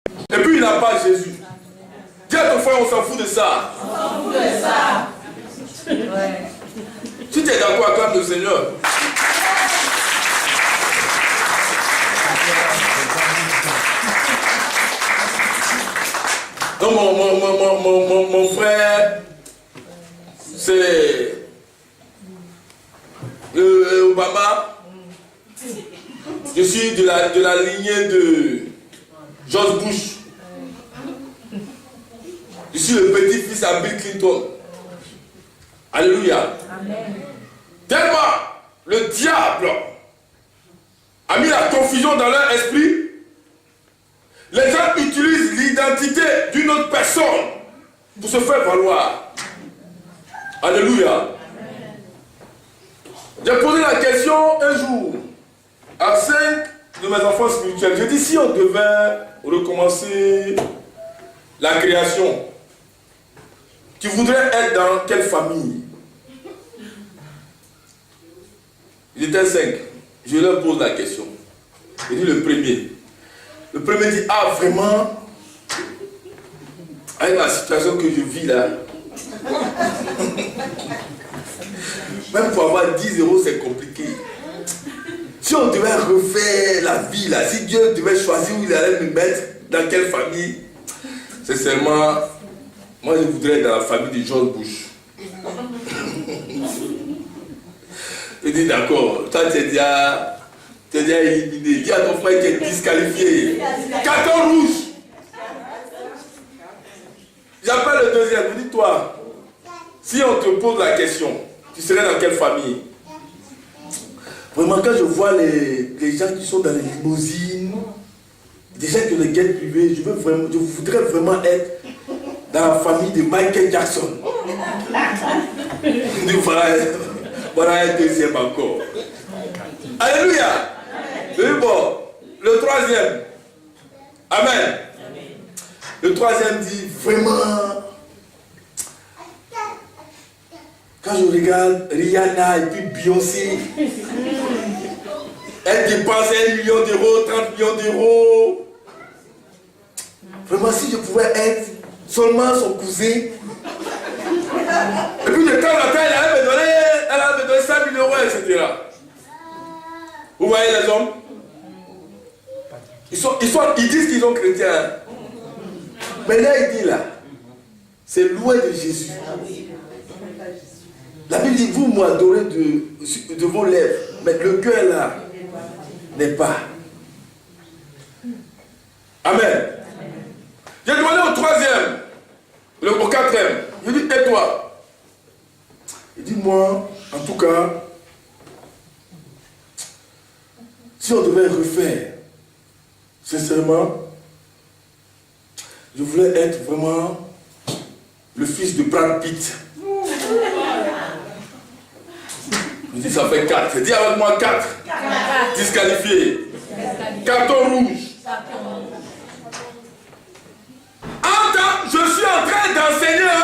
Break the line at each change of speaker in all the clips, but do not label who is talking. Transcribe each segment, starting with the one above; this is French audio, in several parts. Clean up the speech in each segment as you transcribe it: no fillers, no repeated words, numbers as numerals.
Et puis il n'a pas Jésus. Dis à ton frère, on s'en fout de ça.
On s'en fout de ça.
Ouais. Si tu es d'accord, acclame le Seigneur. Donc mon frère, c'est Obama. Je suis de la lignée de George Bush. Je suis le petit-fils à Bill Clinton. Alléluia. Amen. Tellement le diable a mis la confusion dans leur esprit. Les gens utilisent l'identité d'une autre personne pour se faire valoir. Alléluia. J'ai posé la question un jour à 5 de mes enfants spirituels. J'ai dit, si on devait recommencer la création, tu voudrais être dans quelle famille? Ils étaient 5. Je leur pose la question. Je dis le premier. Le premier dit, ah vraiment, avec la situation que je vis là, même pour avoir 10 euros, c'est compliqué. Si on devait refaire la vie là, si Dieu devait choisir où il allait me mettre, dans quelle famille, c'est seulement, moi je voudrais être dans la famille de George Bush. Je dis d'accord, toi tu es déjà éliminé. Dis à ton frère qu'il est disqualifié. Carton rouge. J'appelle le deuxième, je dis toi, si on te pose la question, tu serais dans quelle famille? Vraiment, quand je vois les gens qui sont dans les limousines, des gens qui ont des jets privés, je voudrais vraiment être dans la famille de Michael Jackson. Je dis voilà un deuxième encore. Alléluia. Oui, bon, le troisième. Amen. Le troisième dit vraiment, quand je regarde Rihanna et puis Beyoncé, elle dépense 1 million d'euros, 30 millions d'euros. Vraiment, si je pouvais être seulement son cousin, et puis de temps en temps, elle allait me donner 5 000 euros, etc. Vous voyez les hommes? Ils disent qu'ils sont chrétiens. Mais là, il dit là, c'est loin de Jésus. La Bible dit, vous m'adorez de vos lèvres, mais le cœur là n'est pas. Amen. J'ai demandé au troisième, au quatrième, je dis, et toi? Il dit, moi, en tout cas, si on devait refaire, sincèrement, je voulais être vraiment le fils de Brad Pitt. Je dis, ça fait 4. Dis avec moi 4. Disqualifié. Carton rouge. Je suis en train d'enseigner.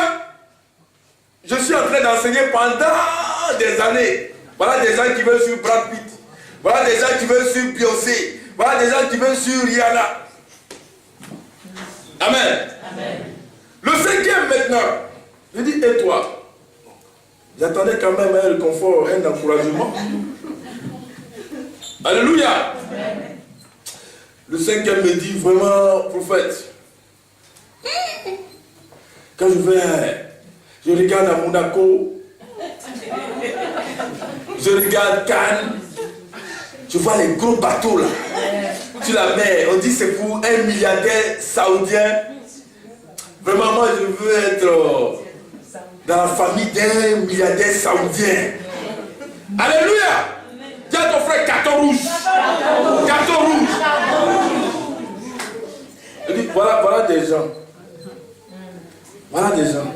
Je suis en train d'enseigner pendant des années. Voilà des gens qui veulent suivre Brad Pitt. Voilà des gens qui veulent suivre Beyoncé. Voilà des gens qui veulent suivre Rihanna. Amen. Amen. Le cinquième maintenant. Je dis, et toi? J'attendais quand même un réconfort, un encouragement. Alléluia. Amen. Le cinquième me dit vraiment, prophète, quand je regarde à Monaco, je regarde Cannes, je vois les gros bateaux là, sur la mer, on dit c'est pour un milliardaire saoudien. Vraiment, moi je veux être dans la famille d'un milliardaire saoudien. Alléluia. Dis à ton frère, carton rouge. Carton rouge. Je dis, voilà des gens. Voilà des gens.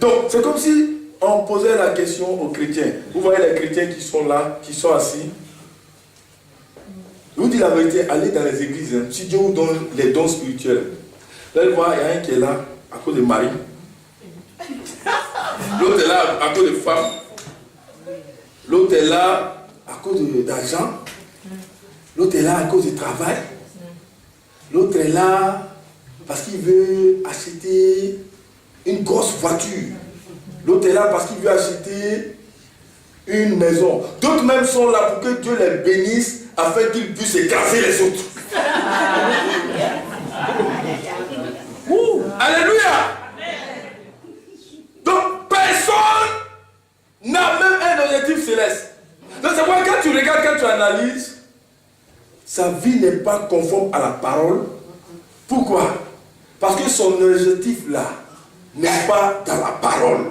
Donc, c'est comme si on posait la question aux chrétiens. Vous voyez les chrétiens qui sont là, qui sont assis. Je vous dis la vérité, allez dans les églises. Hein. Si Dieu vous donne les dons spirituels, là, il y a un qui est là à cause de Marie. L'autre est là à cause de femmes. L'autre est là à cause d'argent. L'autre est là à cause du travail. L'autre est là parce qu'il veut acheter une grosse voiture. L'autre est là parce qu'il veut acheter une maison. D'autres même sont là pour que Dieu les bénisse afin qu'ils puissent écraser les autres. Alléluia. Donc personne n'a même un objectif céleste. Donc c'est pourquoi quand tu regardes, quand tu analyses, sa vie n'est pas conforme à la parole. Pourquoi? Parce que son objectif là n'est pas dans la parole.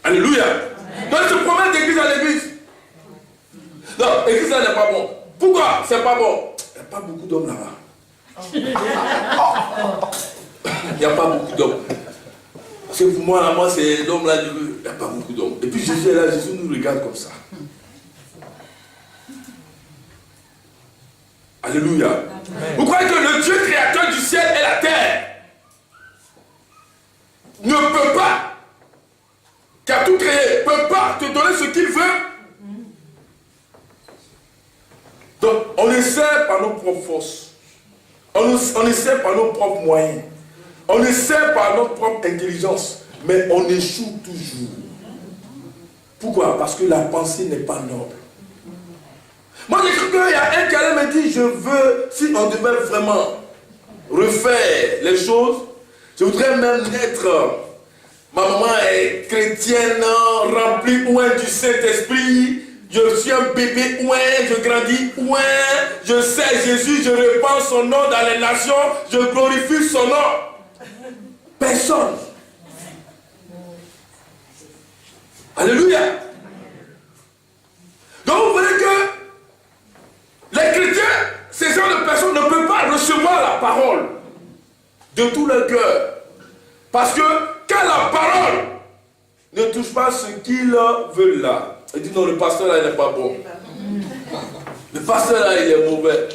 Alléluia. Donc il se promène d'église à l'église. Non, l'église là n'est pas bon. Pourquoi c'est pas bon? Il n'y a pas beaucoup d'hommes là-bas. Il n'y a pas beaucoup d'hommes. Parce que pour moi, là, c'est l'homme là, il n'y a pas beaucoup d'hommes. Et puis Jésus est là, Jésus nous regarde comme ça. Alléluia. Amen. Vous croyez que le Dieu créateur du ciel et la terre ne peut pas, qui a tout créé, ne peut pas te donner ce qu'il veut? Donc, on essaie par nos propres forces. On essaie par nos propres moyens. On essaie par notre propre intelligence. Mais on échoue toujours. Pourquoi? Parce que la pensée n'est pas noble. Moi, j'ai cru qu'il y a un qui allait me dire, je veux, si on devait vraiment refaire les choses, je voudrais même être, ma maman est chrétienne, remplie du Saint-Esprit, je suis un bébé, je grandis, je sais Jésus, je répands son nom dans les nations, je glorifie son nom. Personne. Alléluia. Donc vous voyez que les chrétiens, ces gens de personnes ne peuvent pas recevoir la parole de tout leur cœur. Parce que quand la parole ne touche pas ce qu'ils veulent là, ils disent non, le pasteur là il n'est pas bon. Le pasteur là il est mauvais.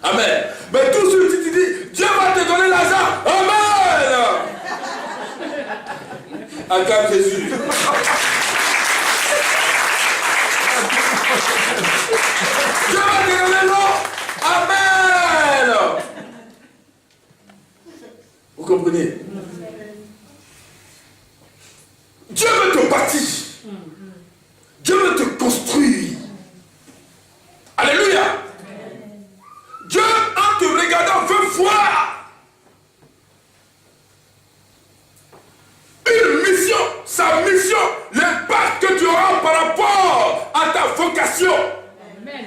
Amen. Mais tout ce que tu dis, Dieu va te donner l'argent. Amen. Acclame Jésus. Dieu va te donner l'eau. Amen. Vous comprenez? Dieu veut te bâtir. Dieu veut te construire. Alléluia. Dieu, en te regardant, veut voir une mission, sa mission, l'impact que tu auras par rapport à ta vocation. Amen.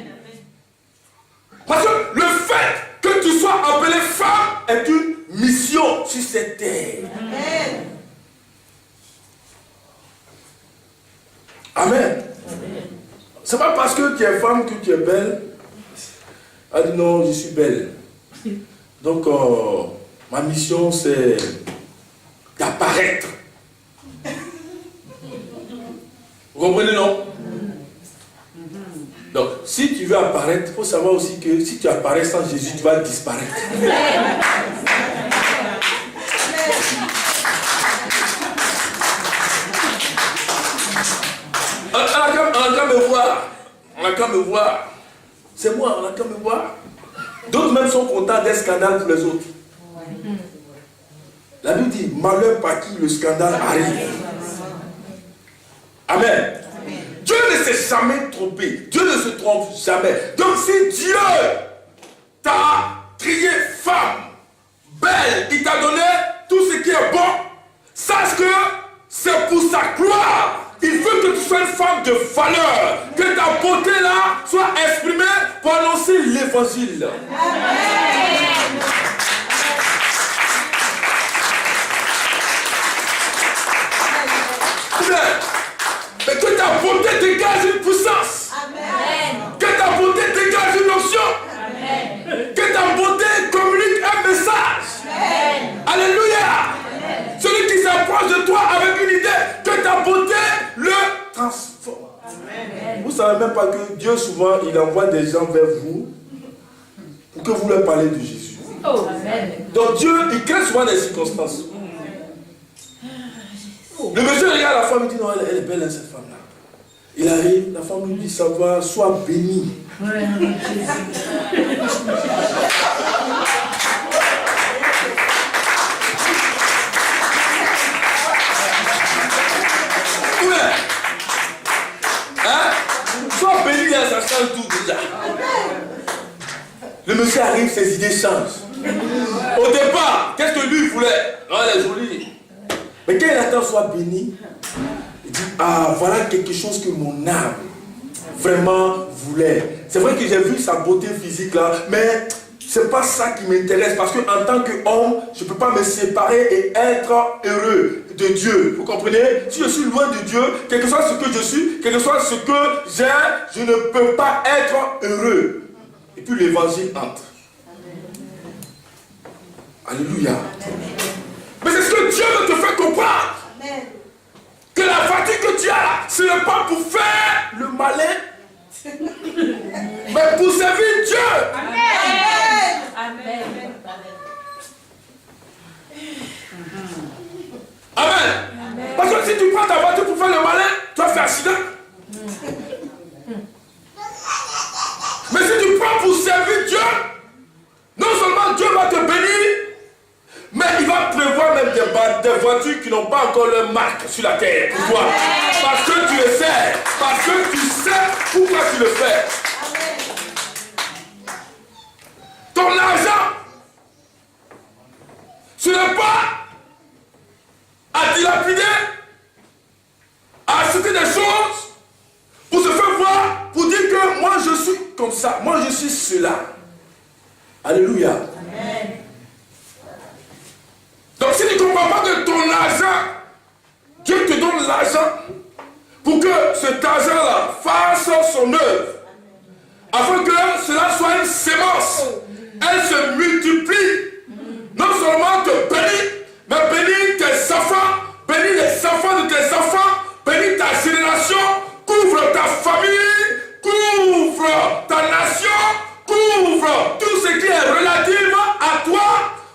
Parce que le fait que tu sois appelé femme est une mission sur cette terre. Amen. Amen. C'est pas parce que tu es femme que tu es belle. Elle dit non, je suis belle. Donc, ma mission c'est d'apparaître. Vous comprenez, non? Donc, si tu veux apparaître, il faut savoir aussi que si tu apparais sans Jésus, tu vas disparaître. On n'a qu'à me voir. C'est moi, on n'a qu'à me voir. D'autres même sont contents d'un scandale pour les autres. La Bible dit, malheur par qui le scandale arrive. Amen. Dieu ne s'est jamais trompé. Dieu ne se trompe jamais. Donc si Dieu t'a crié femme, belle, il t'a donné tout ce qui est bon, sache que c'est pour sa gloire. Il veut que tu sois une femme de valeur, que ta beauté là soit exprimée pour annoncer l'évangile. Amen. Mais que ta beauté dégage une puissance. Amen. Que ta beauté dégage une onction. Amen. Que ta beauté communique un message. Amen. Alléluia. Amen. Celui qui s'approche de toi avec une idée, que ta beauté le transforme. Amen. Vous ne savez même pas que Dieu souvent il envoie des gens vers vous pour que vous leur parlez de Jésus. Oh. Amen. Donc Dieu il crée souvent des circonstances. Le monsieur regarde la femme et dit non, elle est belle, cette femme-là. Il arrive, la femme lui dit ça va, sois bénie. Sois béni, ça change tout déjà. Le monsieur arrive, ses idées changent. Au départ, qu'est-ce que lui voulait? Oh, elle est jolie. Mais quand il attend soit béni, il dit, ah, voilà quelque chose que mon âme vraiment voulait. C'est vrai que j'ai vu sa beauté physique là, mais c'est pas ça qui m'intéresse, parce que en tant qu'homme, je ne peux pas me séparer et être heureux de Dieu. Vous comprenez? Si je suis loin de Dieu, quel que soit ce que je suis, quel que soit ce que j'ai, je ne peux pas être heureux. Et puis l'évangile entre. Alléluia. Mais c'est ce que Dieu veut te faire comprendre. Amen. Que la fatigue que tu as là, ce n'est pas pour faire le malin, mais pour servir Dieu. Amen. Amen. Amen. Amen. Parce que si tu prends ta voiture pour faire le malin, tu vas faire accident. Mais si tu prends pour servir Dieu, non seulement Dieu va te bénir, mais il va prévoir même des voitures qui n'ont pas encore leur marque sur la terre pour toi. Parce que tu le sais. Parce que tu sais pourquoi tu le fais. Ton argent, ce n'est pas à dilapider, à acheter des choses pour se faire voir, pour dire que moi je suis comme ça, moi je suis cela. Alléluia. Amen. Donc si tu ne comprends pas que ton argent, Dieu te donne l'argent pour que cet argent-là fasse son œuvre, afin que cela soit une sémence, elle se multiplie, non seulement te bénit, mais bénit tes enfants, bénit les enfants de tes enfants, bénit ta génération, couvre ta famille, couvre ta nation, couvre tout ce qui est relatif à toi,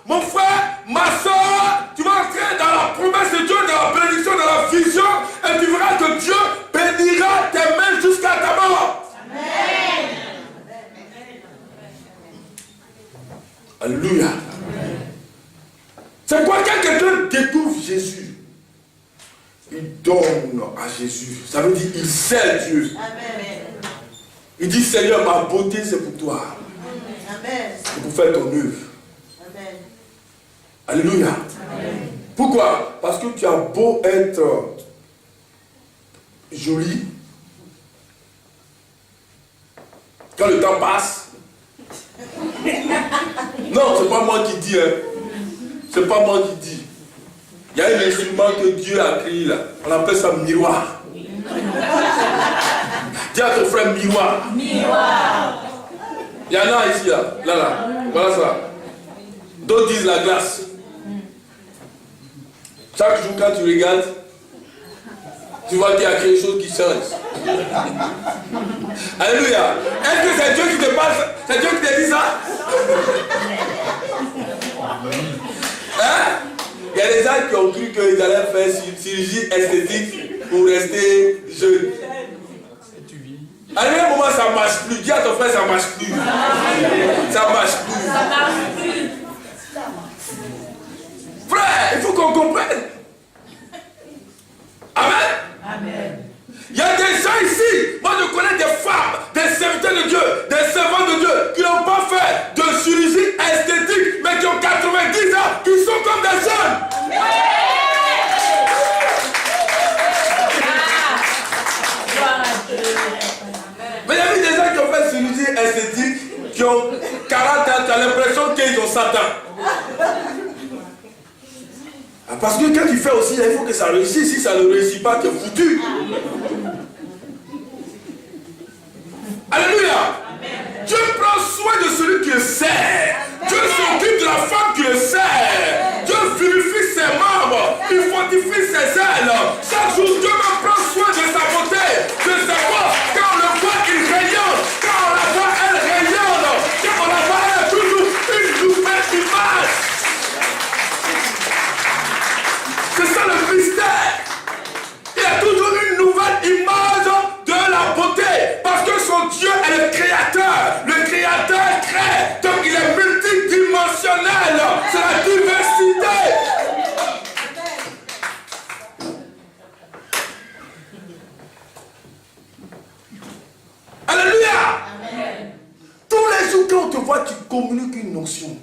mon frère, ma soeur. Tu vas entrer dans la promesse de Dieu, dans la bénédiction, dans la vision, et tu verras que Dieu bénira tes mains jusqu'à ta mort. Amen. Alléluia. C'est quoi quand quelqu'un découvre Jésus? Il donne à Jésus. Ça veut dire qu'il sert Dieu. Amen. Il dit, Seigneur, ma beauté c'est pour toi. Amen. C'est pour faire ton œuvre. Amen. Alléluia. Amen. Pourquoi? Parce que tu as beau être joli, quand le temps passe, non, c'est pas moi qui dis, hein. C'est pas moi qui dis. Il y a un instrument que Dieu a créé là. On appelle ça miroir. Dis à ton frère miroir. Miroir. Il y en a ici là. Là. Voilà ça. D'autres disent la glace. Chaque jour quand tu regardes, tu vois qu'il y a quelque chose qui change. Alléluia. Est-ce que c'est Dieu qui te passe? C'est Dieu qui te dit ça? Hein? Il y a des gens qui ont cru qu'ils allaient faire chirurgie esthétique pour rester jeunes. À un moment, ça ne marche plus. Dis à ton frère, ça ne marche plus. Ça ne marche plus. Frère, il faut qu'on comprenne. Amen. Amen. Il y a des gens ici, moi je connais des femmes, des serviteurs de Dieu, des servants de Dieu, qui n'ont pas fait de chirurgie esthétique, mais qui ont 90 ans, qui sont comme des jeunes. Mais il y a eu des gens qui ont fait chirurgie esthétique, qui ont 40 ans, tu as l'impression qu'ils ont 100 ans. Parce que quand tu fais aussi, il faut que ça réussisse. Si ça ne réussit pas, tu es foutu. Alléluia. Amen. Dieu prend soin de celui qui le sert. Dieu s'occupe de la femme qui le sert. Dieu vivifie ses membres. Il fortifie ses ailes. Chaque jour, Dieu me prend soin de sa beauté, de sa force. Quand on le voit, il rayonne. Quand on la voit, elle rayonne. Quand on la voit, elle a toujours une nouvelle image. C'est ça le mystère. Il y a toujours une nouvelle image de la beauté. Parce que son Dieu est le créateur. te voit, tu communiques une notion.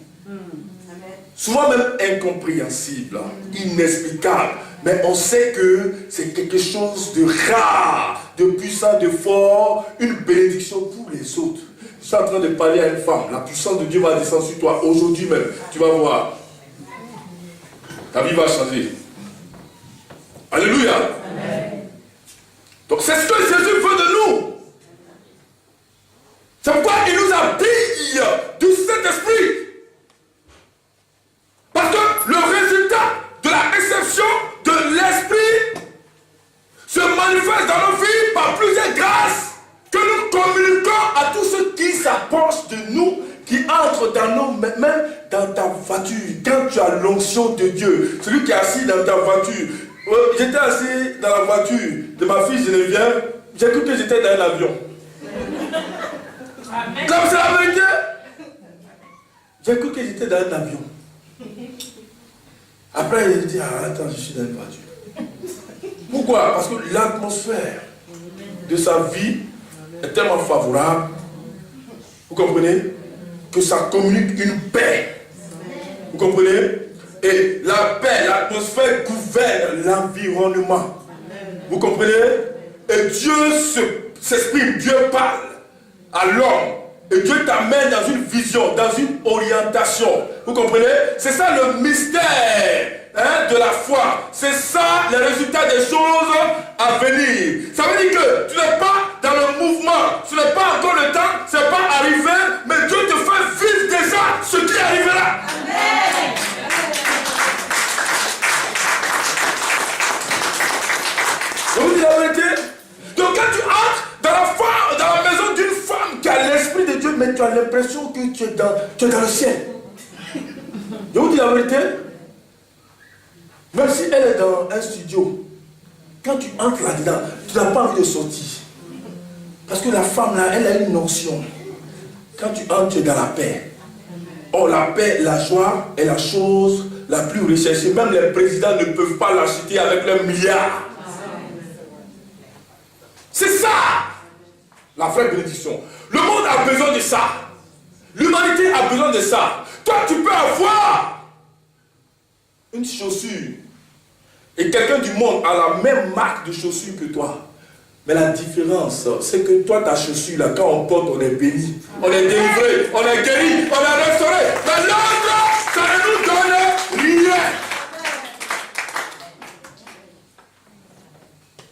Souvent même incompréhensible, inexplicable. Mais on sait que c'est quelque chose de rare, de puissant, de fort, une bénédiction pour les autres. Je suis en train de parler à une femme. La puissance de Dieu va descendre sur toi aujourd'hui même. Tu vas voir. Ta vie va changer. Alléluia. Amen. Donc c'est ce que Jésus veut de nous. C'est pourquoi il nous habille du Saint-Esprit. Parce que le résultat de la réception de l'Esprit se manifeste dans nos vies par plusieurs grâces que nous communiquons à tous ceux qui s'approchent de nous, qui entrent dans nous, même dans ta voiture. Quand tu as l'onction de Dieu, celui qui est assis dans ta voiture. J'étais assis dans la voiture de ma fille Geneviève, j'ai cru que j'étais dans un avion. Comme c'est la vérité. J'ai cru que j'étais dans un avion. Après, il dit, ah, attends, je suis dans une voiture. Pourquoi? Parce que l'atmosphère de sa vie est tellement favorable, vous comprenez, que ça communique une paix. Vous comprenez? Et la paix, l'atmosphère gouverne l'environnement. Vous comprenez? Et Dieu s'exprime, Dieu parle à l'homme. Et Dieu t'amène dans une vision, dans une orientation. Vous comprenez? C'est ça le mystère de la foi. C'est ça le résultat des choses à venir. Ça veut dire que tu n'es pas dans le mouvement. Ce n'est pas encore le temps, ce n'est pas arrivé, mais Dieu te fait vivre déjà ce qui arrivera. Amen. Je vous dis la vérité. Donc quand tu entres dans la maison d'une femme qui a l'esprit de Dieu, mais tu as l'impression que tu es dans le ciel. Je vous dis la vérité. Même si elle est dans un studio, quand tu entres là-dedans, tu n'as pas envie de sortir. Parce que la femme là, elle a une notion. Quand tu entres, tu es dans la paix. Or la paix, la joie est la chose la plus recherchée. Même les présidents ne peuvent pas l'acheter avec leurs milliards. C'est ça la vraie bénédiction. Le monde a besoin de ça. L'humanité a besoin de ça. Toi, tu peux avoir une chaussure et quelqu'un du monde a la même marque de chaussure que toi. Mais la différence, c'est que toi, ta chaussure, là, quand on porte, on est béni. On est délivré, on est guéri, on est restauré. Mais l'autre, ça ne nous donne rien.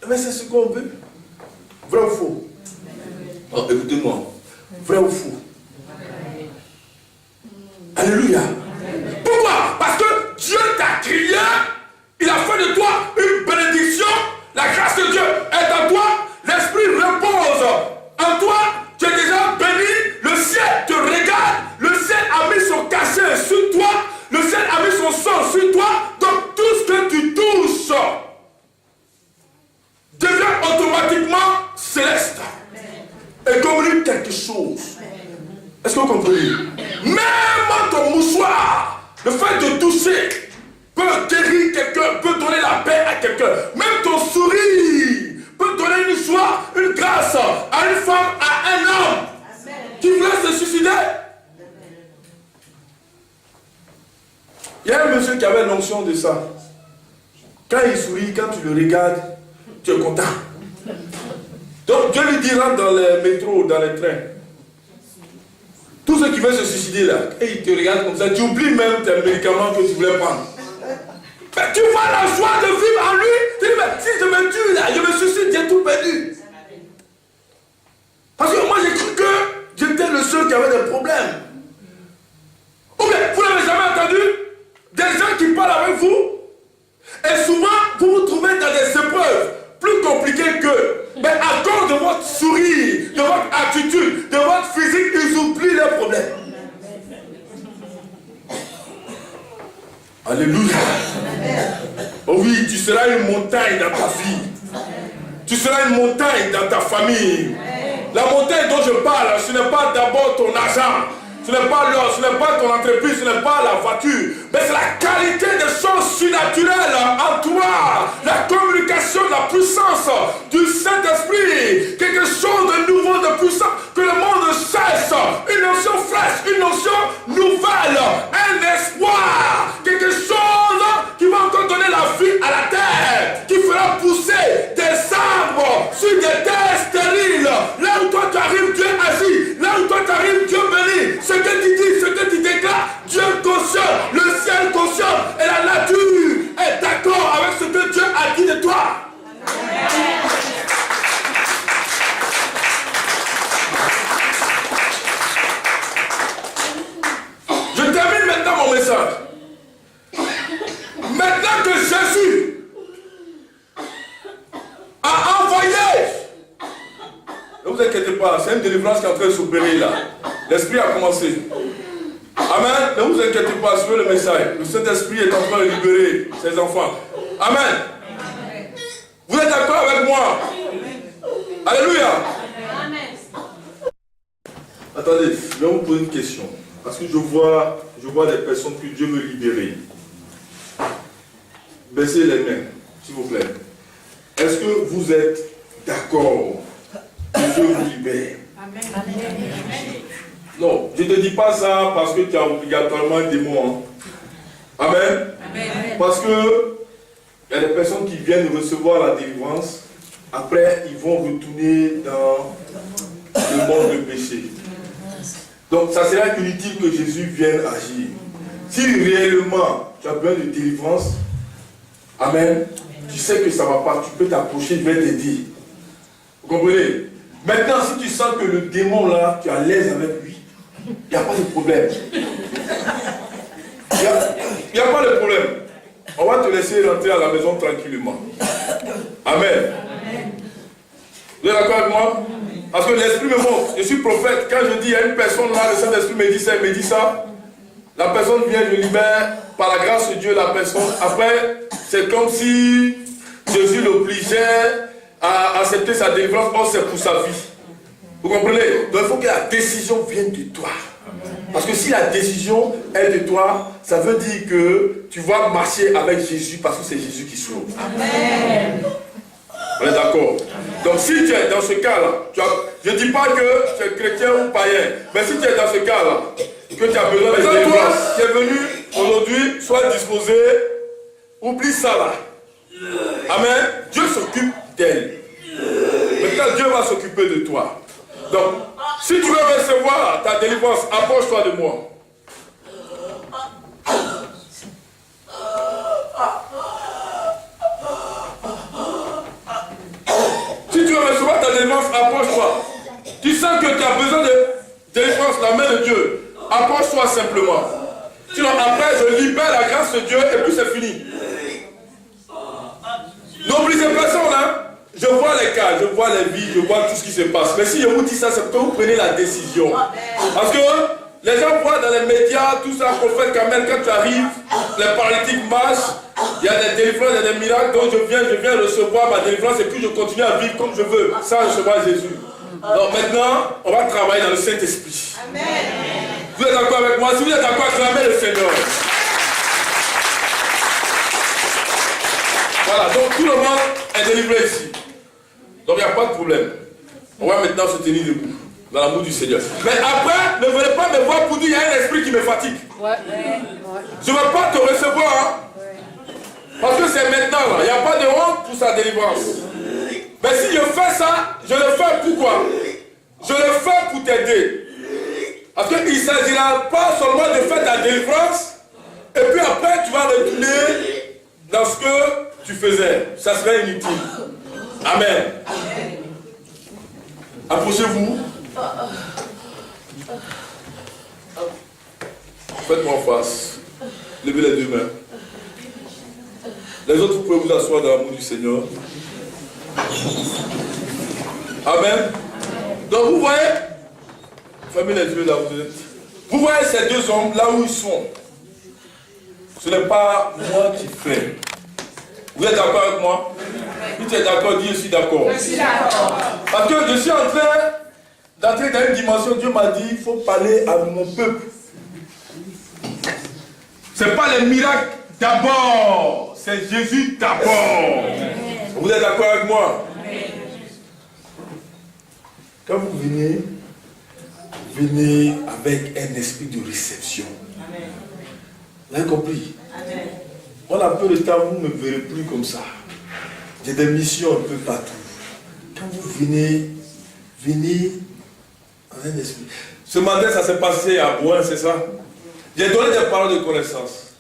Mais c'est ce qu'on veut. Vrai ou faux? Oh, écoutez-moi. Vrai ou faux? Alléluia. Pourquoi? Parce que Dieu t'a créé, il a fait de toi une bénédiction. La grâce de Dieu est en toi, l'Esprit repose en toi, tu es déjà béni, le ciel te regarde, le ciel a mis son cachet sur toi, le ciel a mis son sang sur toi, donc tout ce que tu touches devient automatiquement céleste et communique quelque chose. Est-ce que vous comprenez? Même ton mouchoir, le fait de toucher peut guérir quelqu'un, peut donner la paix à quelqu'un. Même ton sourire peut donner une joie, une grâce à une femme, à un homme qui voulait se suicider. Il y a un monsieur qui avait l'onction de ça. Quand il sourit, quand tu le regardes, tu es content. Donc Dieu lui dira dans les métros, dans les trains, tous ceux qui veulent se suicider là, et ils te regardent comme ça, tu oublies même tes médicaments que tu voulais prendre. Mais tu vois la joie de vivre en lui. Tu dis, mais si je me tue là, je me suicide, j'ai tout perdu. Parce que moi j'ai cru que j'étais le seul qui avait des problèmes. Ou bien, vous n'avez jamais entendu des gens qui parlent avec vous, et souvent vous vous trouvez dans des épreuves plus compliquées que. Mais à cause de votre sourire, de votre attitude, de votre physique, ils oublient leurs problèmes. Alléluia. Oh oui, tu seras une montagne dans ta vie. Tu seras une montagne dans ta famille. La montagne dont je parle, ce n'est pas d'abord ton argent. Ce n'est pas l'or, ce n'est pas ton entreprise, ce n'est pas la voiture. Mais c'est la qualité des choses surnaturelles en toi. La communication de la puissance du Saint-Esprit. Quelque chose de nouveau, de puissant, que le monde cherche. Une notion fraîche, une inquiétez pas, c'est une délivrance qui est en train de s'opérer là. L'esprit a commencé. Amen. Ne vous inquiétez pas, suivez le message. Le Saint-Esprit est en train de libérer ses enfants. Amen. Vous êtes d'accord avec moi? Alléluia. Attendez, je vais vous poser une question. Parce que je vois des personnes que Dieu veut libérer. Baissez les mains, s'il vous plaît. Est-ce que vous êtes d'accord que Dieu vous libère? Amen. Non, je ne te dis pas ça parce que tu as obligatoirement un démon. Hein. Amen. Amen. Parce que il y a des personnes qui viennent recevoir la délivrance. Après, ils vont retourner dans le monde de péché. Donc, ça sera inutile que Jésus vienne agir. Si réellement tu as besoin de délivrance, amen, tu sais que ça ne va pas, tu peux t'approcher, il va t'aider. Vous comprenez? Maintenant, si tu sens que le démon là, tu es à l'aise avec lui, il n'y a pas de problème. Il n'y a pas de problème. On va te laisser rentrer à la maison tranquillement. Amen. Vous êtes d'accord avec moi? Parce que l'Esprit me montre, je suis prophète. Quand je dis à une personne là, le Saint-Esprit me dit ça, il me dit ça. La personne vient, je libère par la grâce de Dieu la personne. Après, c'est comme si Jésus l'obligeait à accepter sa délivrance. Or, c'est pour sa vie. Vous comprenez? Donc, il faut que la décision vienne de toi. Parce que si la décision est de toi, ça veut dire que tu vas marcher avec Jésus parce que c'est Jésus qui sauve. Amen. On est d'accord? Donc si tu es dans ce cas-là, je ne dis pas que tu es chrétien ou païen, mais si tu es dans ce cas-là, que tu as besoin de délivrance, tu es venu aujourd'hui, sois disposé, oublie ça là. Amen. Dieu s'occupe d'elle. Maintenant, Dieu va s'occuper de toi. Donc, si tu veux recevoir ta délivrance, approche-toi de moi. Si tu veux recevoir ta délivrance, approche-toi. Tu sens que tu as besoin de délivrance, la main de Dieu. Approche-toi simplement. Sinon, après, je libère la grâce de Dieu et puis c'est fini. N'oublie ces personnes là. Je vois les cas, je vois les vies, je vois tout ce qui se passe. Mais si je vous dis ça, c'est que vous prenez la décision. Parce que les gens voient dans les médias, tout ça, prophète Kamel, quand tu arrives, les paralytiques marchent, il y a des délivrances, il y a des miracles, donc je viens recevoir ma délivrance et puis je continue à vivre comme je veux, sans recevoir Jésus. Donc maintenant, on va travailler dans le Saint-Esprit. Amen. Vous êtes d'accord avec moi? Si vous êtes d'accord, acclamez le Seigneur. Voilà, donc tout le monde est délivré ici. Donc il n'y a pas de problème. On va maintenant se tenir debout, dans l'amour du Seigneur. Mais après, ne venez pas me voir pour dire qu'il y a un esprit qui me fatigue. Je ne veux pas te recevoir. Hein? Parce que c'est maintenant là. Il n'y a pas de honte pour sa délivrance. Mais si je fais ça, je le fais pourquoi? Je le fais pour t'aider. Parce qu'il ne s'agira pas seulement de faire ta délivrance, et puis après tu vas retourner dans ce que tu faisais. Ça serait inutile. Amen. Approchez-vous. Faites-moi en face. Levez les deux mains. Les autres, vous pouvez vous asseoir dans l'amour du Seigneur. Amen. Donc vous voyez, fermez les yeux là où vous êtes. Vous voyez ces deux hommes là où ils sont. Ce n'est pas moi qui fais. Vous êtes d'accord avec moi? Si tu es d'accord, dis je suis d'accord. Je suis d'accord. Parce que je suis en train d'entrer dans une dimension. Dieu m'a dit, il faut parler à mon peuple. Ce n'est pas les miracles d'abord, c'est Jésus d'abord. Vous êtes d'accord avec moi? Quand vous venez, venez avec un esprit de réception. Vous avez compris? On a peu de temps, vous ne me verrez plus comme ça. J'ai des missions un peu partout. Quand vous venez, venez en un esprit. Ce matin, ça s'est passé à Boin, c'est ça? J'ai donné des paroles de connaissance.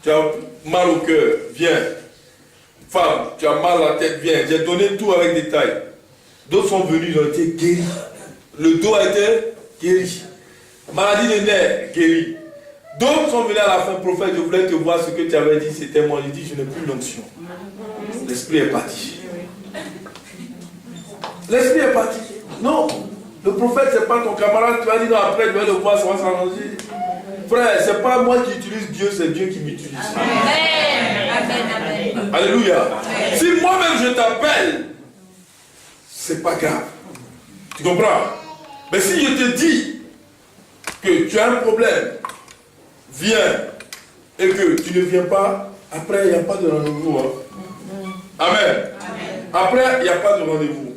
Tu as mal au cœur, viens. Femme, tu as mal à la tête, viens. J'ai donné tout avec détail. D'autres sont venus, ils ont été guéris. Le dos a été guéri. Maladie des nerfs, guéri. D'autres sont venus à la fin, prophète, je voulais te voir ce que tu avais dit, c'était moi. J'ai dit, je n'ai plus l'onction. L'esprit est parti. L'esprit est parti. Non, le prophète, c'est pas ton camarade, tu vas dire non, après, je vais le voir, ça va s'arranger. Frère, c'est pas moi qui utilise Dieu, c'est Dieu qui m'utilise. Amen. Alléluia. Si moi-même je t'appelle, c'est pas grave. Tu comprends? Mais si je te dis que tu as un problème, viens, et que tu ne viens pas, après, il n'y a pas de rendez-vous. Hein. Amen. Après, il n'y a pas de rendez-vous.